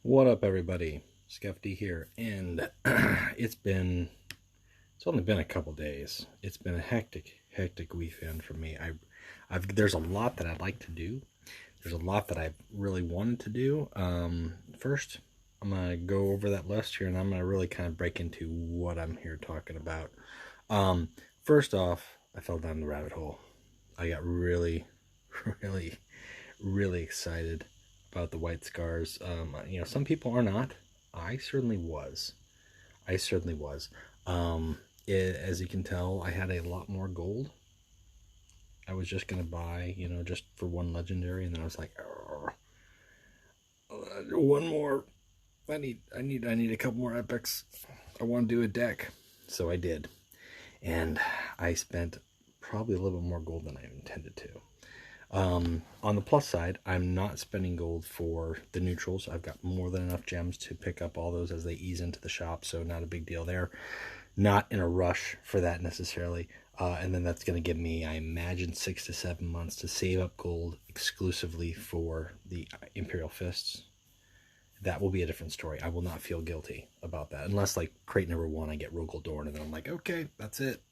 What up, everybody? Skefty here, and it's only been a couple days. It's been a hectic weekend for me. There's a lot that I'd like to do. There's a lot that I've really wanted to do. First, I'm gonna go over that list here, and I'm gonna really kind of break into what I'm here talking about. First off, I fell down the rabbit hole. I got really excited about the white scars. Some people are not. I certainly was. As you can tell, I had a lot more gold. I was just gonna buy, just for one legendary, and then I was like, one more. I need a couple more epics. I want to do a deck, so I did, and I spent probably a little bit more gold than I intended to. On the plus side, I'm not spending gold for the neutrals. I've got more than enough gems to pick up all those as they ease into the shop, so not a big deal there. Not in a rush for that necessarily. And then that's going to give me, I imagine, 6 to 7 months to save up gold exclusively for the Imperial Fists. That will be a different story. I will not feel guilty about that. Unless, like, crate number 1, I get Rogel Dorn, and then I'm like, okay, that's it.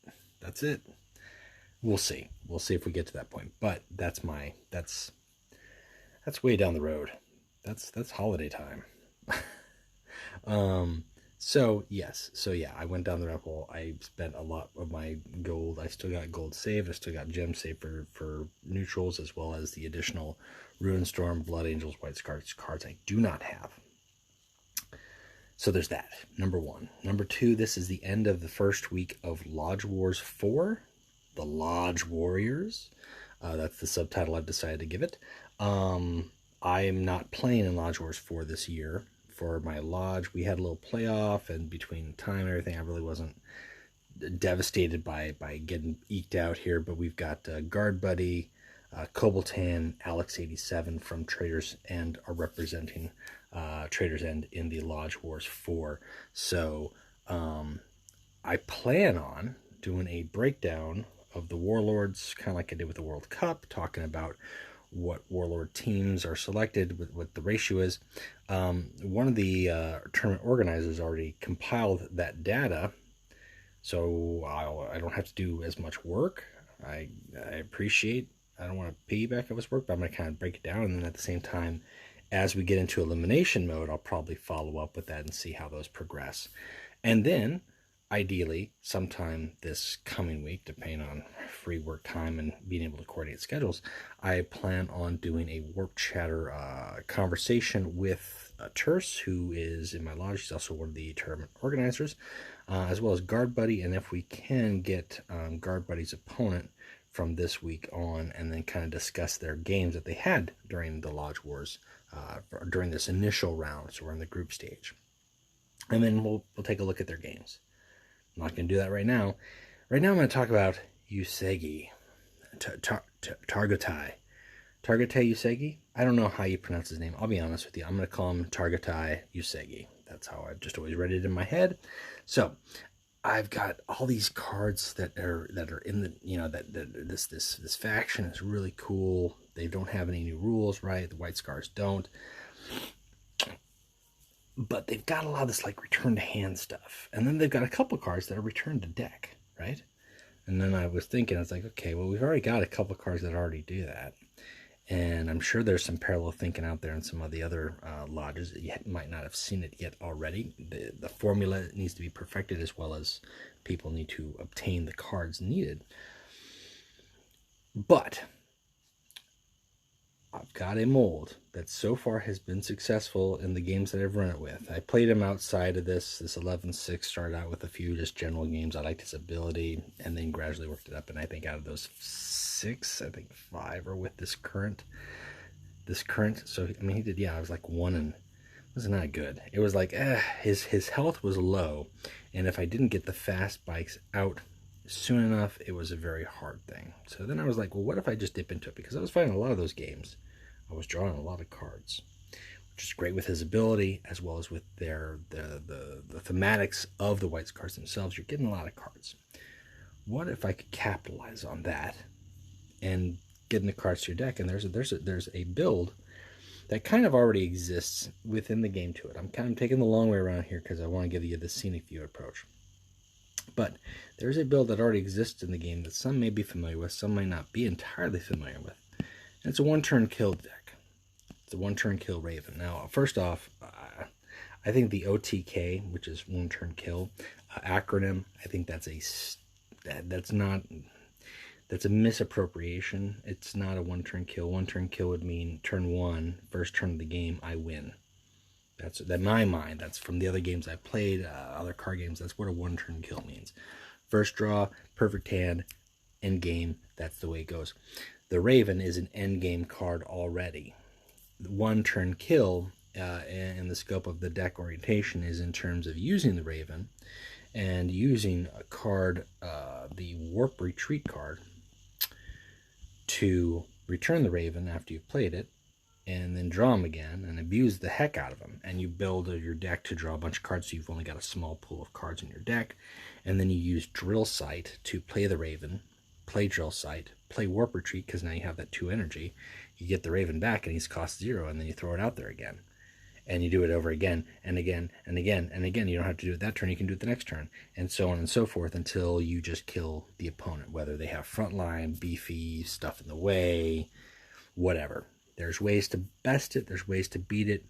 We'll see. We'll see if we get to that point. But that's way down the road. That's holiday time. So yeah, I went down the rabbit hole. I spent a lot of my gold. I still got gold saved. I still got gems saved for neutrals, as well as the additional Ruinstorm, Blood Angels, White Scars cards I do not have. So there's that, number 1. Number 2, this is the end of the first week of Lodge Wars 4. The Lodge Warriors. That's the subtitle I've decided to give it. I am not playing in Lodge Wars 4 this year. For my lodge, we had a little playoff, and between time and everything, I really wasn't devastated by getting eked out here. But we've got Guard Buddy, Cobaltan, Alex87 from Traders End are representing Traders End in the Lodge Wars 4. So I plan on doing a breakdown of the Warlords, kind of like I did with the World Cup, talking about what Warlord teams are selected, what the ratio is. One of the tournament organizers already compiled that data, so I don't have to do as much work. I appreciate, I don't want to piggyback off his work, but I'm going to kind of break it down, and then at the same time, as we get into elimination mode, I'll probably follow up with that and see how those progress. And then, ideally, sometime this coming week, depending on free work time and being able to coordinate schedules, I plan on doing a Warp Chatter conversation with Terse, who is in my lodge. He's also one of the tournament organizers, as well as Guard Buddy, and if we can get Guard Buddy's opponent from this week on, and then kind of discuss their games that they had during the Lodge Wars, during this initial round, so we're in the group stage. And then we'll take a look at their games. I'm not going to do that right now. Right now I'm going to talk about Yesugai. Targutai Yesugai. I don't know how you pronounce his name. I'll be honest with you. I'm going to call him Targutai Yesugai. That's how I've just always read it in my head. So I've got all these cards that are in the, this faction is really cool. They don't have any new rules, right? The White Scars don't. But they've got a lot of this like return to hand stuff. And then they've got a couple cards that are return to deck, right? And then I was thinking, I was like, okay, well, we've already got a couple cards that already do that. And I'm sure there's some parallel thinking out there in some of the other lodges that you might not have seen it yet already. The formula needs to be perfected, as well as people need to obtain the cards needed. But I've got a mold that so far has been successful in the games that I've run it with. I played him outside of this 11-6, started out with a few just general games. I liked his ability, and then gradually worked it up. And I think out of those 6, I think 5 are with this current. So, I mean, he did, I was like 1 and it was not good. It was like, his health was low. And if I didn't get the fast bikes out soon enough, it was a very hard thing. So then I was like, well, what if I just dip into it? Because I was finding a lot of those games, I was drawing a lot of cards, which is great with his ability, as well as with the thematics of the White Scars themselves. You're getting a lot of cards. What if I could capitalize on that and get in the cards to your deck? And there's a build that kind of already exists within the game to it. I'm kind of taking the long way around here because I want to give you the scenic view approach. But there's a build that already exists in the game that some may be familiar with, some might not be entirely familiar with. And it's a one-turn kill deck. It's a one-turn kill Raven. Now, first off, I think the OTK, which is one-turn kill acronym, I think that's a misappropriation. It's not a one-turn kill. One-turn kill would mean turn one, first turn of the game, I win. That's in my mind. That's from the other games I've played, other card games. That's what a one-turn kill means. First draw, perfect hand, end game. That's the way it goes. The Raven is an end game card already. One-turn kill in the scope of the deck orientation is in terms of using the Raven and using a card, the Warp Retreat card, to return the Raven after you've played it, and then draw them again and abuse the heck out of them. And you build your deck to draw a bunch of cards, so you've only got a small pool of cards in your deck. And then you use Drill Sight to play the Raven, play Drill Sight, play Warp Retreat, because now you have that 2 energy. You get the Raven back and he's cost 0, and then you throw it out there again. And you do it over again and again and again and again. You don't have to do it that turn, you can do it the next turn. And so on and so forth until you just kill the opponent, whether they have frontline, beefy, stuff in the way, whatever. There's ways to best it, there's ways to beat it,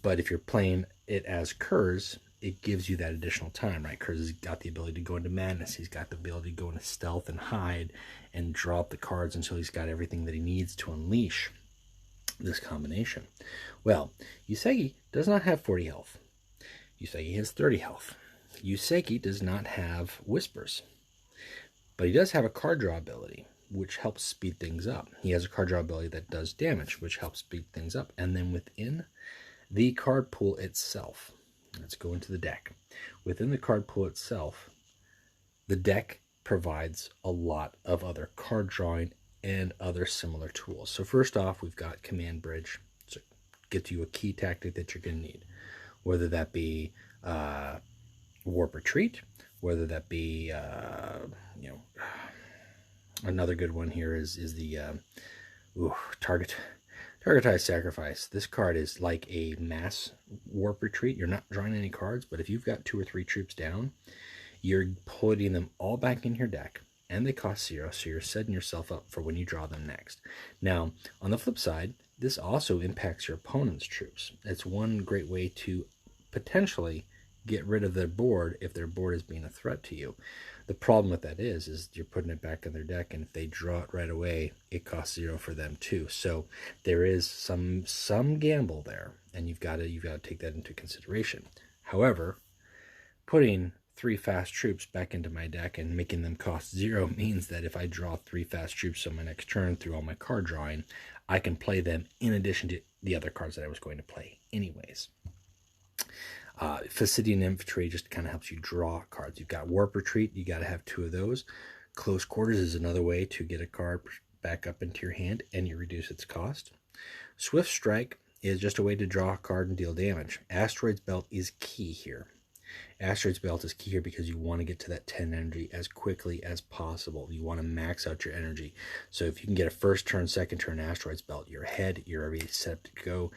but if you're playing it as Kurz, it gives you that additional time, right? Kurz has got the ability to go into madness, he's got the ability to go into stealth and hide and drop the cards until he's got everything that he needs to unleash this combination. Well, Yesugai does not have 40 health. Yesugai has 30 health. Yesugai does not have Whispers, but he does have a card draw ability, which helps speed things up. He has a card draw ability that does damage, which helps speed things up. And then within the card pool itself, let's go into the deck. Within the card pool itself, the deck provides a lot of other card drawing and other similar tools. So first off, we've got Command Bridge. So gets you a key tactic that you're going to need, whether that be Warp Retreat, whether that be another good one here is the Targutai Sacrifice. This card is like a mass Warp Retreat. You're not drawing any cards, but if you've got 2 or 3 troops down, you're putting them all back in your deck, and they cost 0, so you're setting yourself up for when you draw them next. Now, on the flip side, this also impacts your opponent's troops. It's one great way to potentially get rid of their board if their board is being a threat to you. The problem with that is you're putting it back in their deck, and if they draw it right away, it costs 0 for them too. So there is some gamble there, and you've got to take that into consideration. However, putting 3 fast troops back into my deck and making them cost 0 means that if I draw 3 fast troops on my next turn through all my card drawing, I can play them in addition to the other cards that I was going to play anyways. Fastidian Infantry just kind of helps you draw cards. You've got Warp Retreat, you got to have 2 of those. Close Quarters is another way to get a card back up into your hand and you reduce its cost. Swift Strike is just a way to draw a card and deal damage. Asteroid's Belt is key here. Asteroid's Belt is key here because you want to get to that 10 energy as quickly as possible. You want to max out your energy. So if you can get a first turn, second turn Asteroid's Belt, you're ahead, you're already set to go.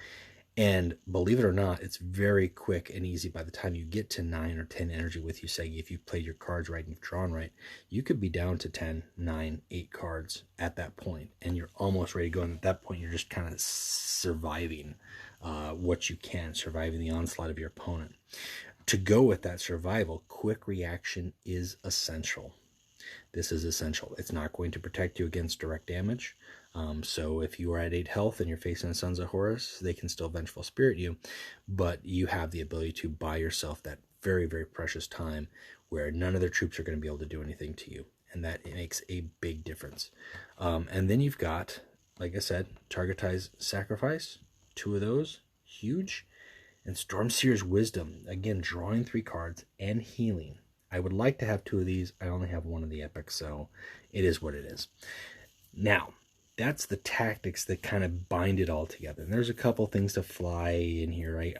And believe it or not, it's very quick and easy. By the time you get to 9 or 10 energy with Yesugai, if you've played your cards right and you've drawn right, you could be down to 10, 9, 8 cards at that point, and you're almost ready to go. And at that point, you're just kind of surviving what you can, surviving the onslaught of your opponent. To go with that survival, quick reaction is essential. This is essential. It's not going to protect you against direct damage. So if you are at 8 health and you're facing the Sons of Horus, they can still Vengeful Spirit you, but you have the ability to buy yourself that very, very precious time where none of their troops are going to be able to do anything to you, and that makes a big difference. And then you've got, like I said, Targutai's Sacrifice, 2 of those, huge, and Stormseer's Wisdom, again, drawing 3 cards and healing. I would like to have 2 of these. I only have 1 of the epic, so it is what it is. Now, that's the tactics that kind of bind it all together. And there's a couple things to fly in here.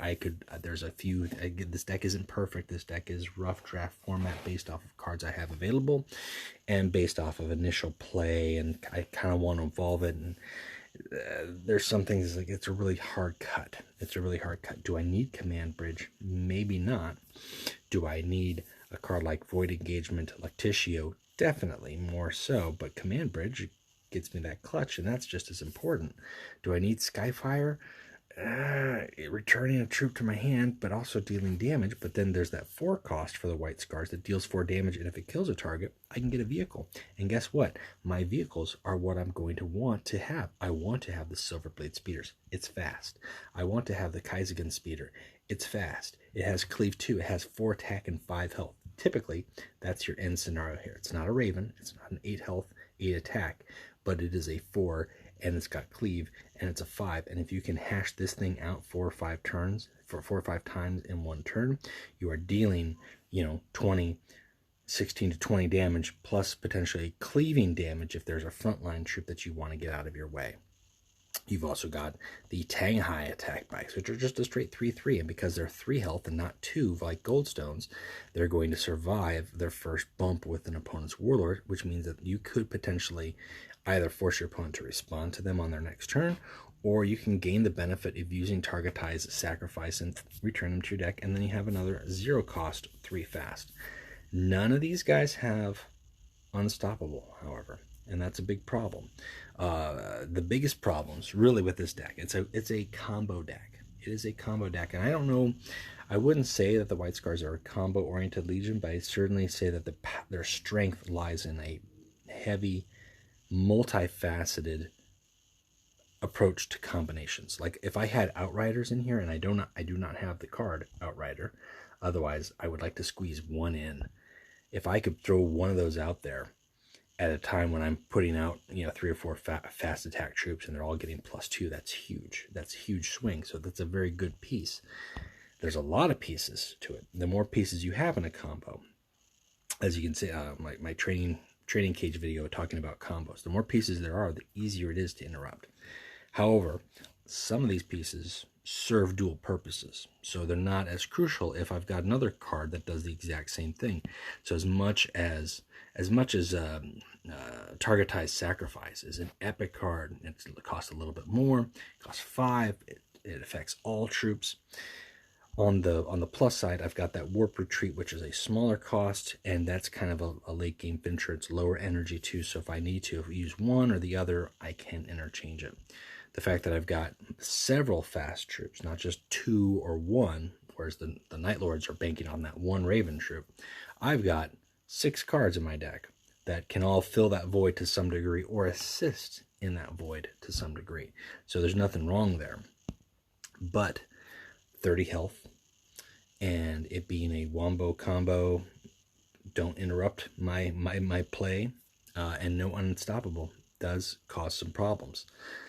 There's a few. This deck isn't perfect. This deck is rough draft format based off of cards I have available and based off of initial play. And I kind of want to evolve it. And there's some things like it's a really hard cut. It's a really hard cut. Do I need Command Bridge? Maybe not. Do I need a card like Void Engagement, Lactitio? Definitely, more so. But Command Bridge gets me that clutch, and that's just as important. Do I need Skyfire? Returning a troop to my hand, but also dealing damage. But then there's that 4 cost for the White Scars that deals 4 damage, and if it kills a target, I can get a vehicle. And guess what? My vehicles are what I'm going to want to have. I want to have the Silverblade Speeders. It's fast. I want to have the Kaisergen Speeder. It's fast. It has Cleave 2. It has 4 attack and 5 health. Typically, that's your end scenario here. It's not a Raven. It's not an 8 health, 8 attack, but it is a 4, and it's got Cleave, and it's a 5. And if you can hash this thing out 4 or 5 turns, for 4 or 5 times in one turn, you are dealing, 16 to 20 damage, plus potentially cleaving damage if there's a frontline troop that you want to get out of your way. You've also got the Tanghai attack bikes, which are just a straight 3/3, and because they're 3 health and not 2 like Goldstones, they're going to survive their first bump with an opponent's Warlord, which means that you could potentially either force your opponent to respond to them on their next turn, or you can gain the benefit of using Targutai's Sacrifice and return them to your deck, and then you have another 0 cost 3 fast. None of these guys have Unstoppable, however, and that's a big problem. The biggest problems really with this deck, it's a combo deck. It is a combo deck, and I don't know, I wouldn't say that the White Scars are a combo-oriented Legion, but I'd certainly say that their strength lies in a heavy, multifaceted approach to combinations. Like if I had Outriders in here, and I do not have the card Outrider, otherwise I would like to squeeze one in. If I could throw one of those out there at a time when I'm putting out 3 or 4 fast attack troops and they're all getting +2, that's huge. That's a huge swing. So that's a very good piece. There's a lot of pieces to it. The more pieces you have in a combo, as you can see, my trading cage video talking about combos, the more pieces there are, the easier it is to interrupt. However, some of these pieces serve dual purposes, so they're not as crucial if I've got another card that does the exact same thing. So as much as Targutai's Sacrifice is an epic card, it costs a little bit more, it costs 5, it affects all troops. On the plus side, I've got that Warp Retreat, which is a smaller cost, and that's kind of a late game finisher. It's lower energy too, so if I need to use one or the other, I can interchange it. The fact that I've got several fast troops, not just 2 or 1, whereas the Night Lords are banking on that 1 Raven troop, I've got 6 cards in my deck that can all fill that void to some degree or assist in that void to some degree. So there's nothing wrong there. But 30 health, and it being a wombo combo, don't interrupt my play, and no Unstoppable does cause some problems.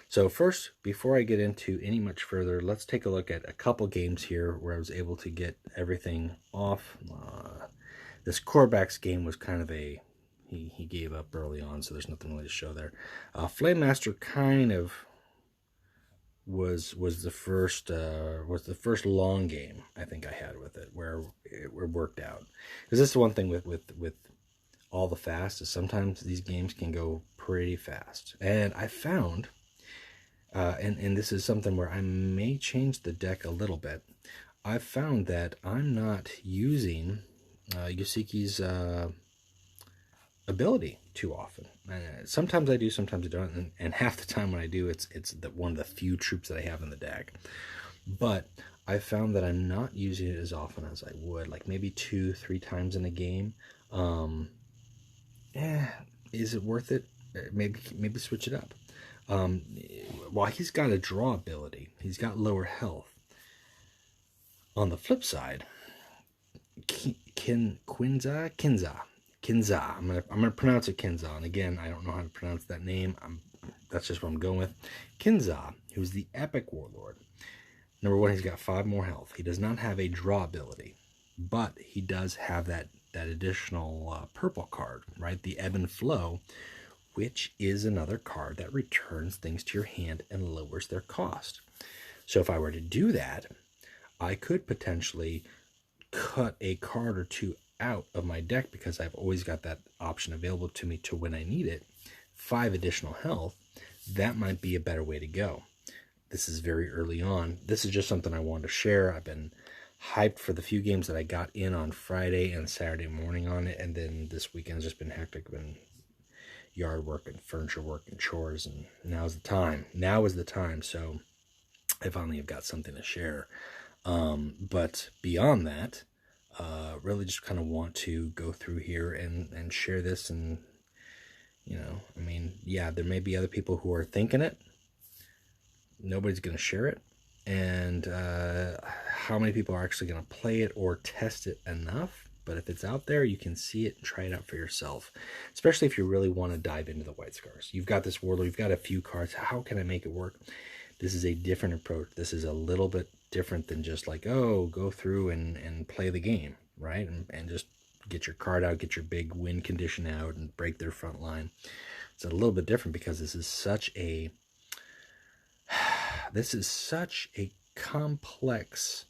So first, before I get into any much further, let's take a look at a couple games here where I was able to get everything off. This Korvax game was kind of he gave up early on, so there's nothing really to show there. Flame Master kind of was the first long game I think I had with it, where it worked out. Because this is one thing with all the fast, is sometimes these games can go pretty fast. And I found, and this is something where I may change the deck a little bit, I've found that I'm not using Yusuke's ability too often. Sometimes I do, sometimes I don't, and half the time when I do, it's one of the few troops that I have in the deck. But I found that I'm not using it as often as I would, like maybe 2-3 times in a game. Is it worth it? Maybe switch it up. While he's got a draw ability, he's got lower health. On the flip side, Qin Xa. I'm gonna pronounce it Qin Xa, and again, I don't know how to pronounce that name. That's just what I'm going with. Qin Xa, who's the epic warlord. Number 1, he's got 5 more health. He does not have a draw ability, but he does have that additional purple card, right? The Ebb and Flow, which is another card that returns things to your hand and lowers their cost. So if I were to do that, I could potentially cut a card or 2 out of my deck, because I've always got that option available to me to when I need it. 5 additional health, that might be a better way to go. This is very early on. This is just something I wanted to share. I've been hyped for the few games that I got in on Friday and Saturday morning on it, and then this weekend's just been hectic. Been yard work and furniture work and chores, and now's the time. Now is the time. So I finally have got something to share. But beyond that, really just kind of want to go through here and share this. And, you know, I mean, yeah, there may be other people who are thinking it. Nobody's going to share it. And how many people are actually going to play it or test it enough? But if it's out there, you can see it and try it out for yourself, especially if you really want to dive into the White Scars. You've got this warlord, you've got a few cards. How can I make it work? This is a different approach. This is a little bit different than just like, oh, go through and play the game, right? And just get your card out, get your big win condition out, and break their front line. It's a little bit different because this is such a complex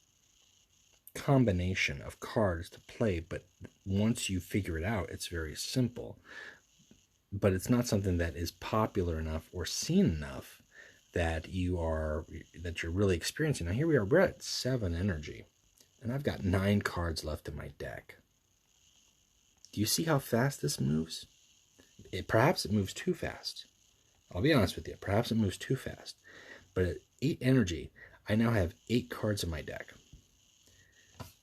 combination of cards to play, but once you figure it out, it's very simple. But it's not something that is popular enough or seen enough that you're really experiencing. Now here we are, we're at 7 energy, and I've got 9 cards left in my deck. Do you see how fast this moves? Perhaps it moves too fast. I'll be honest with you, perhaps it moves too fast. But at 8 energy, I now have 8 cards in my deck.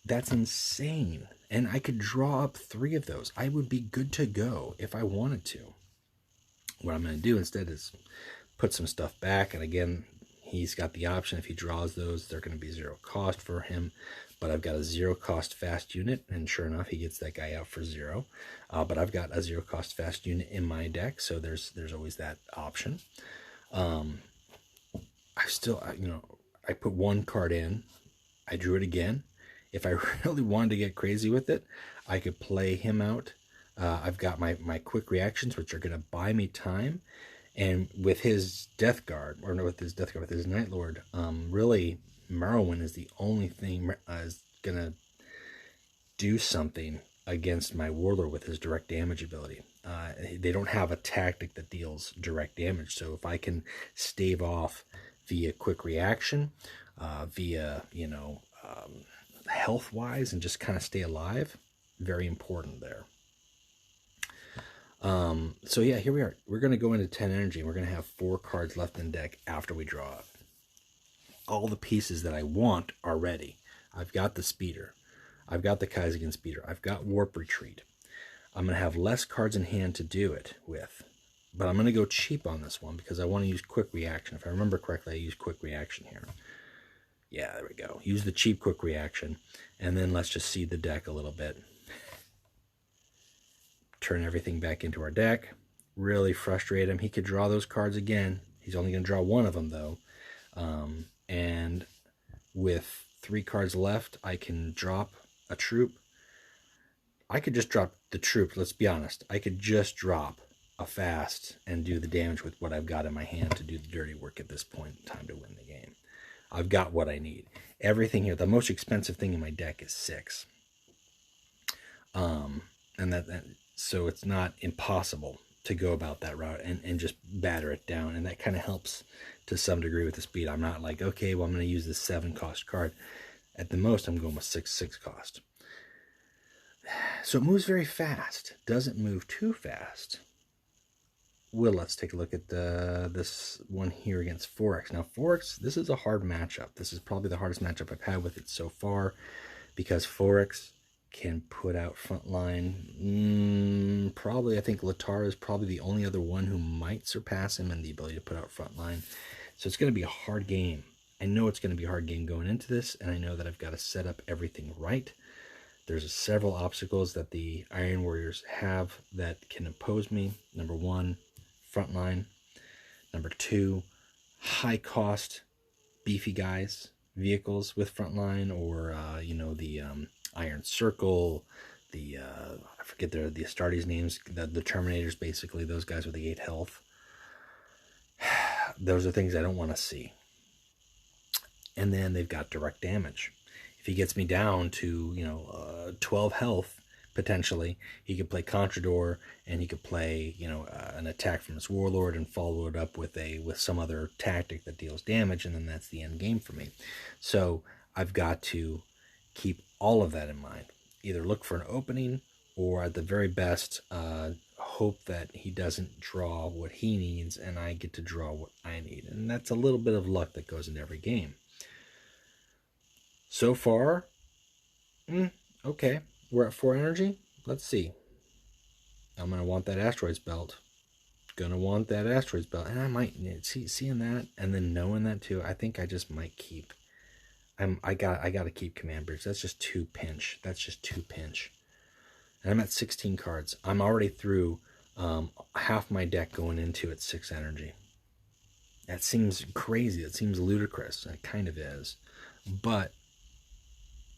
That's insane. And I could draw up 3 of those. I would be good to go if I wanted to. What I'm going to do instead is put some stuff back. And again, he's got the option. If he draws those, they're going to be 0 cost for him. But I've got a 0 cost fast unit. And sure enough, he gets that guy out for 0. But I've got a 0 cost fast unit in my deck. So there's always that option. I put 1 card in. I drew it again. If I really wanted to get crazy with it, I could play him out. I've got my quick reactions, which are going to buy me time. And with his Death Guard, with his Night Lord, really, Merowyn is the only thing is going to do something against my Warlord with his direct damage ability. They don't have a tactic that deals direct damage. So if I can stave off via quick reaction, via, health-wise, and just kind of stay alive, very important there. So yeah, here we are. We're going to go into 10 energy, and we're going to have 4 cards left in deck after we draw it. All the pieces that I want are ready. I've got the Speeder. I've got the Kaisergen Speeder. I've got Warp Retreat. I'm going to have less cards in hand to do it with, but I'm going to go cheap on this one because I want to use quick reaction. If I remember correctly, I used quick reaction here. Yeah, there we go. Use the cheap quick reaction, and then let's just seed the deck a little bit. Turn everything back into our deck. Really frustrate him. He could draw those cards again. He's only going to draw 1 of them, though. And with 3 cards left, I can drop a troop. I could just drop the troop, let's be honest. I could just drop a fast and do the damage with what I've got in my hand to do the dirty work at this point in time to win the game. I've got what I need. Everything here, the most expensive thing in my deck is 6. So it's not impossible to go about that route and just batter it down. And that kind of helps to some degree with the speed. I'm not like, okay, well, I'm going to use this 7 cost card. At the most, I'm going with 6 cost. So it moves very fast. Doesn't move too fast. Well, let's take a look at this one here against Forex. Now, Forex, this is a hard matchup. This is probably the hardest matchup I've had with it so far because Forex can put out frontline. Probably, I think Latara is probably the only other one who might surpass him in the ability to put out frontline. So it's going to be a hard game. I know it's going to be a hard game going into this, and I know that I've got to set up everything right. There's several obstacles that the Iron Warriors have that can oppose me. Number 1, frontline. Number 2, high cost beefy guys, vehicles with frontline, or the Iron Circle, I forget the Astartes names, the Terminators, basically those guys with the 8 health. Those are things I don't want to see. And then they've got direct damage. If he gets me down to 12 health potentially. He could play Contrador, and he could play, you know, an attack from his Warlord and follow it up with some other tactic that deals damage, and then that's the end game for me. So I've got to keep all of that in mind. Either look for an opening, or at the very best, hope that he doesn't draw what he needs and I get to draw what I need. And that's a little bit of luck that goes into every game. So far, okay, we're at 4 energy. Let's see. I'm going to want that Asteroids Belt. And I might, seeing that and then knowing that too, I think I just might keep. I got to keep Command Bridge. That's just too pinch. And I'm at 16 cards. I'm already through half my deck going into at 6 energy. That seems crazy. It seems ludicrous. It kind of is. But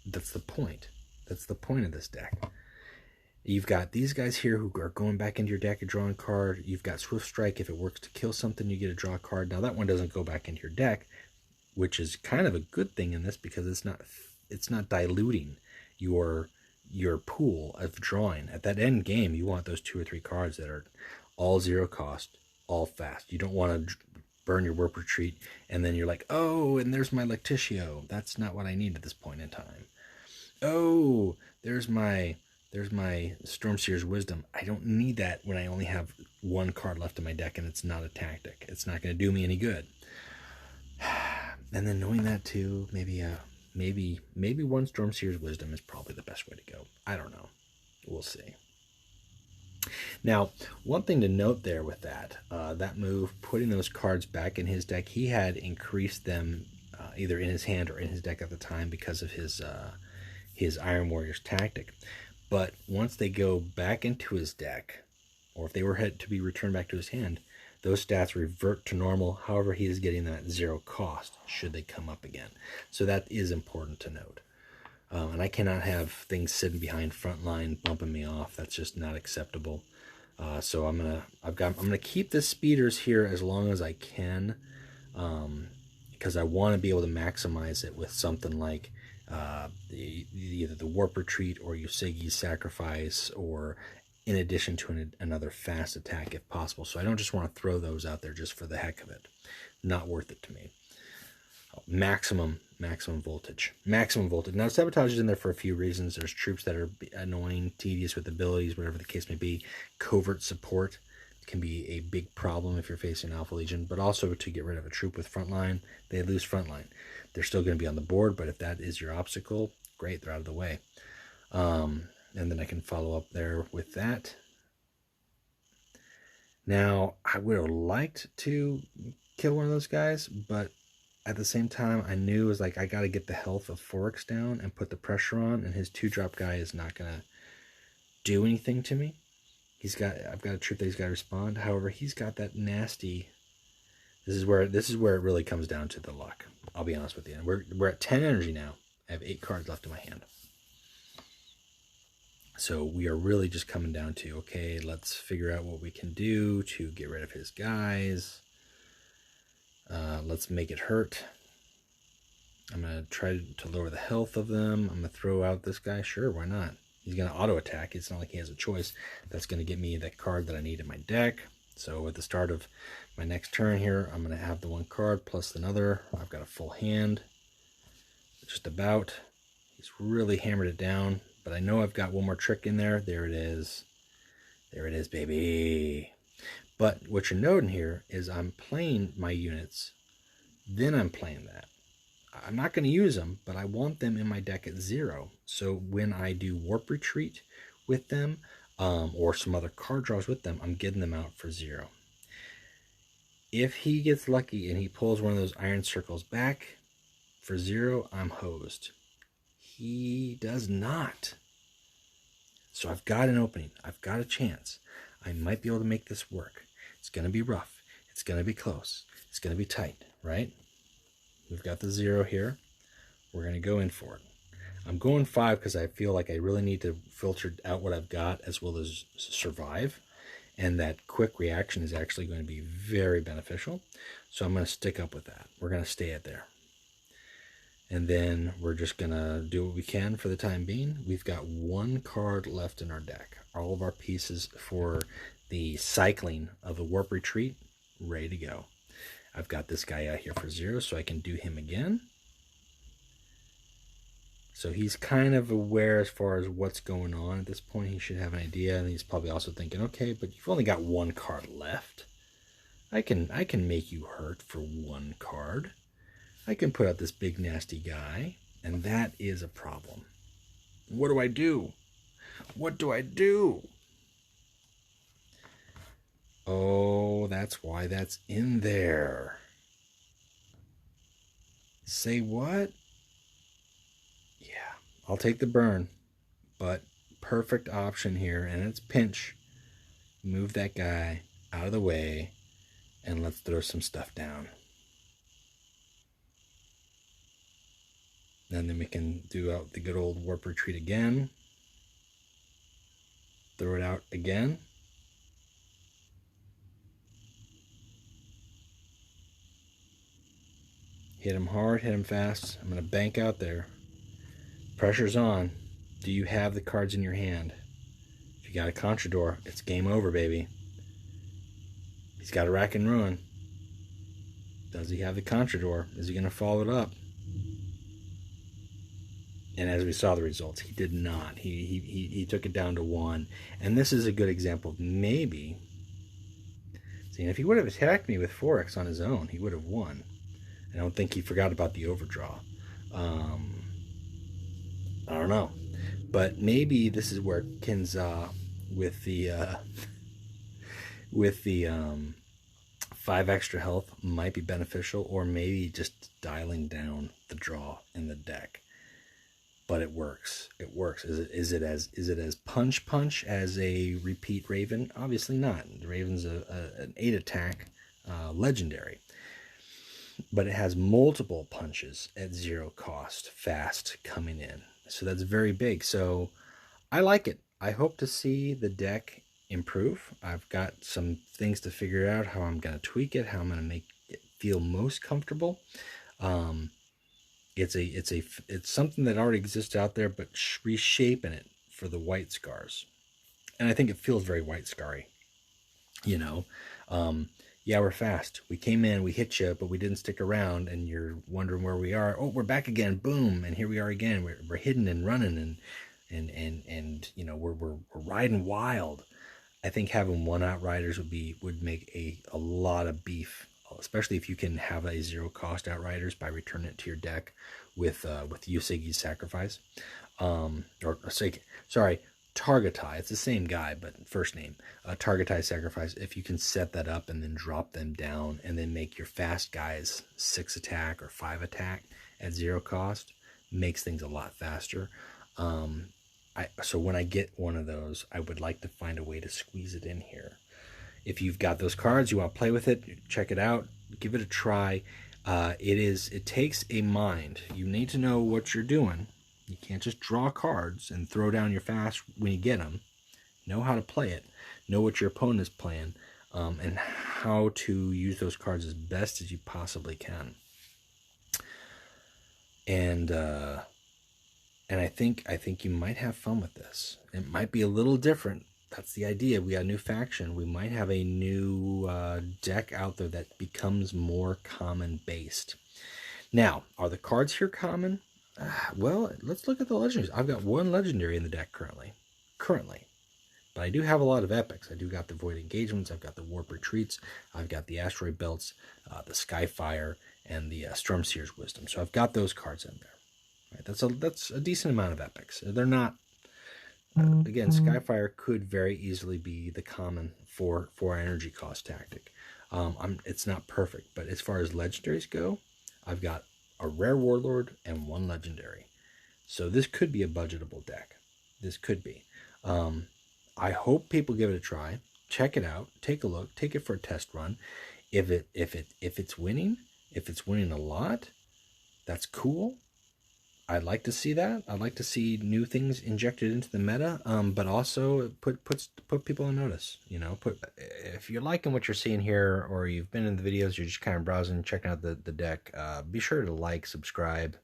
that's the point. That's the point of this deck. You've got these guys here who are going back into your deck and drawing a card. You've got Swift Strike. If it works to kill something, you get to draw a card. Now that one doesn't go back into your deck, which is kind of a good thing in this because it's not diluting your pool of drawing. At that end game, you want those 2 or 3 cards that are all 0 cost, all fast. You don't want to burn your Warp Retreat and then you're like, oh, and there's my Lectitio. That's not what I need at this point in time. Oh, there's my Stormseer's Wisdom. I don't need that when I only have 1 card left in my deck and it's not a tactic. It's not going to do me any good. And then knowing that too, maybe 1 Stormseer's Wisdom is probably the best way to go. I don't know. We'll see. Now, one thing to note there with that move, putting those cards back in his deck, he had increased them either in his hand or in his deck at the time because of his Iron Warrior's tactic. But once they go back into his deck, or if they were to be returned back to his hand, those stats revert to normal. However, he is getting that 0 cost should they come up again. So that is important to note. And I cannot have things sitting behind front line bumping me off. That's just not acceptable. So I'm gonna keep the speeders here as long as I can, because I want to be able to maximize it with something like either the Warp Retreat or Yusegi's Sacrifice, or in addition to another fast attack if possible. So I don't just want to throw those out there just for the heck of it. Not worth it to me. Maximum voltage. Now, Sabotage is in there for a few reasons. There's troops that are annoying, tedious with abilities, whatever the case may be. Covert support can be a big problem if you're facing Alpha Legion, but also to get rid of a troop with frontline, they lose frontline. They're still going to be on the board, but if that is your obstacle, great, they're out of the way. And then I can follow up there with that. Now, I would have liked to kill one of those guys, but at the same time, I knew it was like I got to get the health of Forex down and put the pressure on, and his 2-drop guy is not going to do anything to me. I've got a troop that he's got to respond. However, he's got that nasty. This is where it really comes down to the luck. I'll be honest with you. And we're at 10 energy now. I have 8 cards left in my hand. So we are really just coming down to, okay, let's figure out what we can do to get rid of his guys. Let's make it hurt. I'm going to try to lower the health of them. I'm going to throw out this guy. Sure, why not? He's going to auto attack. It's not like he has a choice. That's going to get me that card that I need in my deck. So at the start of my next turn here, I'm going to have the 1 card plus another. I've got a full hand. Just about. He's really hammered it down. But I know I've got one more trick in there. There it is. There it is, baby. But what you're noting here is I'm playing my units. Then I'm playing that. I'm not going to use them, but I want them in my deck at 0. So when I do Warp Retreat with them, or some other card draws with them, I'm getting them out for 0. If he gets lucky and he pulls one of those Iron Circles back for 0, I'm hosed. He does not. So I've got an opening. I've got a chance. I might be able to make this work. It's going to be rough. It's going to be close. It's going to be tight, right? We've got the 0 here. We're going to go in for it. I'm going 5 because I feel like I really need to filter out what I've got as well as survive. And that quick reaction is actually going to be very beneficial. So I'm going to stick up with that. We're going to stay at there. And then we're just going to do what we can for the time being. We've got one card left in our deck. All of our pieces for the cycling of the Warp Retreat, ready to go. I've got this guy out here for 0, so I can do him again. So he's kind of aware as far as what's going on at this point. He should have an idea, and he's probably also thinking, okay, but you've only got one card left. I can make you hurt for one card. I can put out this big nasty guy, and that is a problem. What do I do? What do I do? Oh, that's why that's in there. Say what? Yeah, I'll take the burn, but perfect option here, and it's pinch. Move that guy out of the way, and let's throw some stuff down. And then we can do out the good old Warp Retreat again. Throw it out again. Hit him hard, hit him fast. I'm going to bank out there. Pressure's on. Do you have the cards in your hand? If you got a Contrador, it's game over, baby. He's got a Rack and Ruin. Does he have the Contrador? Is he going to follow it up? And as we saw the results, he did not. He took it down to 1. And this is a good example of maybe. See, if he would have attacked me with 4X on his own, he would have won. I don't think he forgot about the overdraw. I don't know. But maybe this is where Qin Xa with the 5 extra health might be beneficial, or maybe just dialing down the draw in the deck. But it works. It works. Is it as punch as a repeat Raven? Obviously not. The Raven's an 8 attack legendary. But it has multiple punches at 0 cost, fast, coming in. So that's very big. So I like it. I hope to see the deck improve. I've got some things to figure out, how I'm going to tweak it, how I'm going to make it feel most comfortable. It's something that already exists out there, but reshaping it for the white scars. And I think it feels very white scarry. You know, yeah, we're fast. We came in, we hit you, but we didn't stick around, and you're wondering where we are. Oh, we're back again. Boom, and here we are again. We're hidden and running, and you know, we're riding wild. I think having one Outriders would make a lot of beef, especially if you can have a 0 cost Outriders by returning it to your deck with Yesugi's Sacrifice, Targutai. It's the same guy, but first name. Targutai Sacrifice. If you can set that up and then drop them down and then make your fast guys 6 attack or 5 attack at 0 cost, makes things a lot faster. So when I get one of those, I would like to find a way to squeeze it in here. If you've got those cards, you want to play with it, check it out, give it a try. It takes a mind. You need to know what you're doing. You can't just draw cards and throw down your fast when you get them. Know how to play it. Know what your opponent is playing, and how to use those cards as best as you possibly can. And I think you might have fun with this. It might be a little different. That's the idea. We got a new faction. We might have a new deck out there that becomes more common based. Now, are the cards here common? Well, let's look at the legendaries. I've got 1 legendary in the deck currently. But I do have a lot of epics. I do got the Void Engagements. I've got the Warp Retreats. I've got the Asteroid Belts, the Skyfire, and the Stormseer's Wisdom. So I've got those cards in there. Right? That's a decent amount of epics. They're not... again, Skyfire could very easily be the common for energy cost tactic. It's not perfect, but as far as legendaries go, I've got a rare Warlord and 1 legendary. So this could be a budgetable deck. This could be. I hope people give it a try. Check it out. Take a look. Take it for a test run. If it's winning a lot, that's cool. I'd like to see that. I'd like to see new things injected into the meta, but also put people on notice. You know, if you're liking what you're seeing here, or you've been in the videos, you're just kind of browsing, checking out the deck. Be sure to like, subscribe,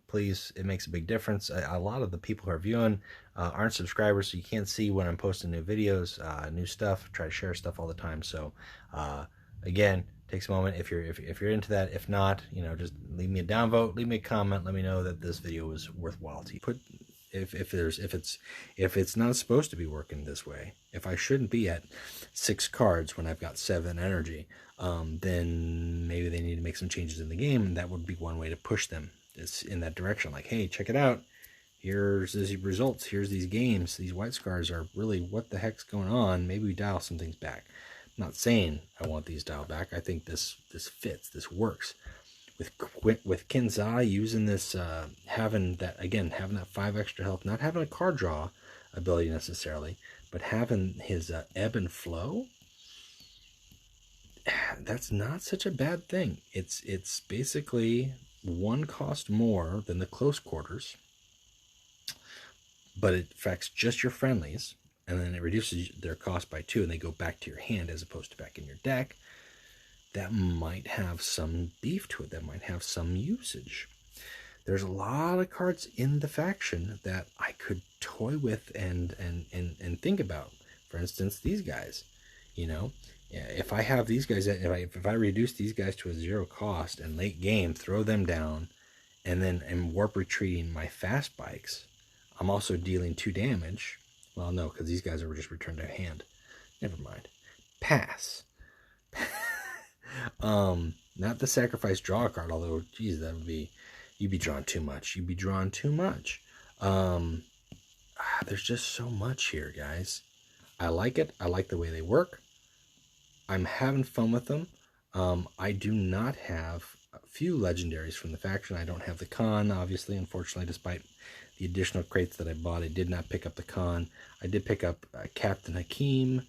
please. It makes a big difference. A lot of the people who are viewing aren't subscribers, so you can't see when I'm posting new videos, new stuff. I try to share stuff all the time. So again, takes a moment if you're into that. If not, you know, just leave me a downvote, leave me a comment, let me know that this video was worthwhile to you. Put if it's not supposed to be working this way, if I shouldn't be at 6 cards when I've got 7 energy, then maybe they need to make some changes in the game, and that would be one way to push them in that direction. Like, hey, check it out. Here's these results. Here's these games. These white scars are really, what the heck's going on? Maybe we dial some things back. I'm not saying I want these dialed back. I think this fits. This works. With Qin Xa using this, having that 5 extra health, not having a card draw ability necessarily, but having his ebb and flow, that's not such a bad thing. It's basically 1 cost more than the close quarters, but it affects just your friendlies, and then it reduces their cost by 2, and they go back to your hand as opposed to back in your deck. That might have some beef to it. That might have some usage. There's a lot of cards in the faction that I could toy with and think about. For instance, these guys. You know, if I have these guys, if I reduce these guys to a 0 cost and late game throw them down, and then am warp retreating my fast bikes, I'm also dealing 2 damage. Well, no, because these guys are just returned to hand. Never mind. Pass. Not the sacrifice draw card, although geez, that would be, you'd be drawing too much. You'd be drawing too much. There's just so much here, guys. I like it. I like the way they work. I'm having fun with them. I do not have a few legendaries from the faction. I don't have the Khan, obviously, unfortunately, despite the additional crates that I bought. I did not pick up the Khan. I did pick up Captain Hakim.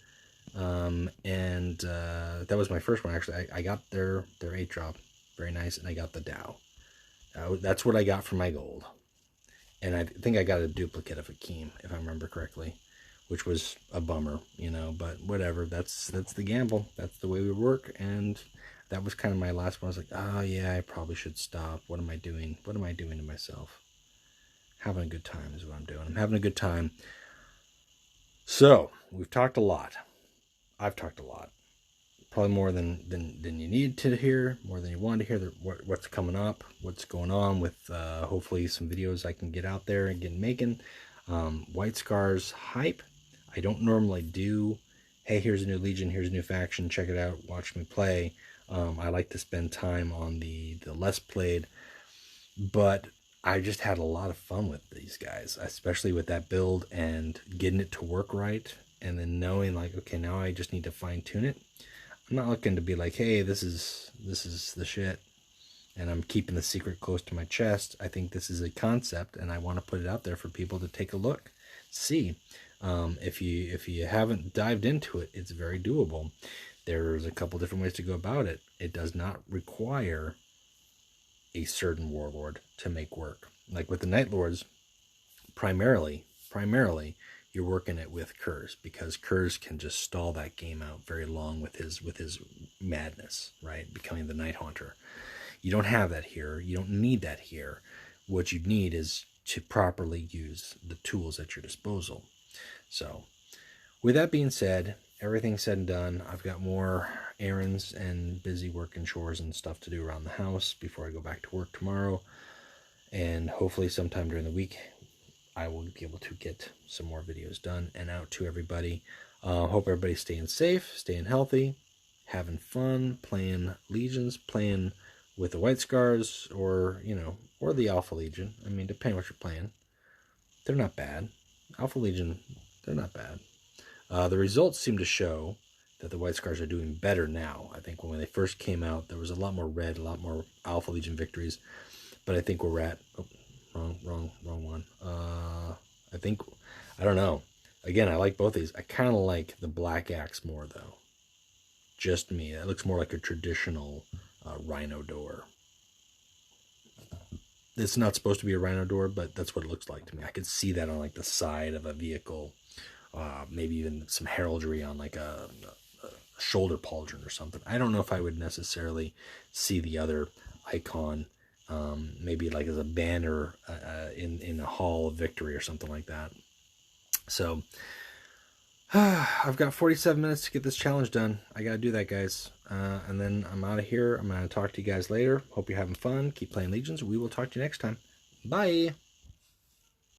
And that was my first one, actually. I got their 8-drop, very nice, and I got the Dow. That's what I got for my gold, and I think I got a duplicate of Hakim, if I remember correctly, which was a bummer, you know, but whatever. That's the gamble. That's the way we work, and that was kind of my last one. I was like, oh yeah, I probably should stop. What am I doing? What am I doing to myself? Having a good time is what I'm doing. I'm having a good time. So we've talked a lot. I've talked a lot, probably more than you need to hear, more than you want to hear. What's coming up, what's going on with hopefully some videos I can get out there and get making. White Scars hype. I don't normally do, hey, here's a new Legion, here's a new faction, check it out, watch me play. I like to spend time on the less played, but I just had a lot of fun with these guys, especially with that build and getting it to work right. And then knowing, like, okay, now I just need to fine tune it. I'm not looking to be like, hey, this is the shit, and I'm keeping the secret close to my chest. I think this is a concept, and I want to put it out there for people to take a look, see. If you haven't dived into it, it's very doable. There's a couple different ways to go about it. It does not require a certain warlord to make work. Like with the Night Lords, primarily. You're working it with Kurz, because Kurz can just stall that game out very long with his madness, right? Becoming the Night Haunter. You don't have that here. You don't need that here. What you need is to properly use the tools at your disposal. So, with that being said, everything said and done, I've got more errands and busy working chores and stuff to do around the house before I go back to work tomorrow. And hopefully sometime during the week, I will be able to get some more videos done and out to everybody. Hope everybody's staying safe, staying healthy, having fun, playing Legions, playing with the White Scars, or, you know, or the Alpha Legion. I mean, depending what you're playing. They're not bad. Alpha Legion, they're not bad. The results seem to show that the White Scars are doing better now. I think when they first came out, there was a lot more red, a lot more Alpha Legion victories. But I think we're at... Oh, wrong one. I don't know. Again, I like both these. I kind of like the Black Axe more, though. Just me. That looks more like a traditional rhino door. It's not supposed to be a rhino door, but that's what it looks like to me. I could see that on like the side of a vehicle. Maybe even some heraldry on like a shoulder pauldron or something. I don't know if I would necessarily see the other icon maybe like as a banner in a hall of victory or something like that. So I've got 47 minutes to get this challenge done. I gotta do that, guys. And then I'm out of here. I'm gonna talk to you guys later. Hope you're having fun. Keep playing Legions. We will talk to you next time. Bye.